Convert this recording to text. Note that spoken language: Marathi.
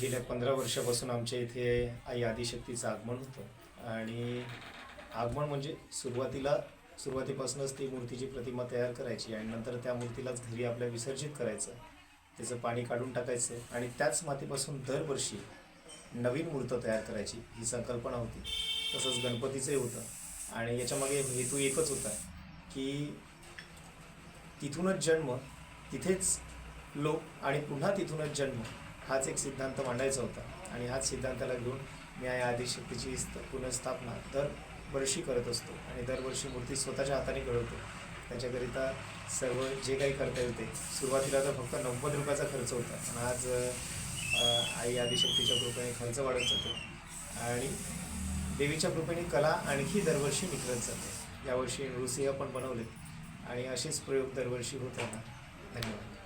गेल्या 15 वर्षापासून आमच्या इथे आई आदिशक्तीचं आगमन होतं आणि आगमन म्हणजे सुरुवातीपासूनच ती मूर्तीची प्रतिमा तयार करायची आणि नंतर त्या मूर्तीलाच घरी आपल्या विसर्जित करायचं, त्याचं पाणी काढून टाकायचं आणि त्याच मातीपासून दरवर्षी नवीन मूर्त तयार करायची ही संकल्पना होती. तसंच गणपतीचंही होतं आणि याच्यामागे हेतू एकच होता की तिथूनच जन्म, तिथेच लोक आणि पुन्हा तिथूनच जन्म, हाच एक सिद्धांत मांडायचा होता. आणि हाच सिद्धांताला घेऊन मी या आदिशक्तीची पुनर्स्थापना दरवर्षी करत असतो आणि दरवर्षी मूर्ती स्वतःच्या हाताने घडवतो. त्याच्याकरिता सर्व जे काही करता येते, सुरुवातीला तर फक्त 90 रुपयाचा खर्च होता, पण आज आई आदिशक्तीच्या कृपेने खर्च वाढत जातो आणि देवीच्या कृपेने कला आणखी दरवर्षी निखरत जाते. यावर्षी नृसिंह पण बनवले आणि असेच प्रयोग दरवर्षी होत राहणार. धन्यवाद.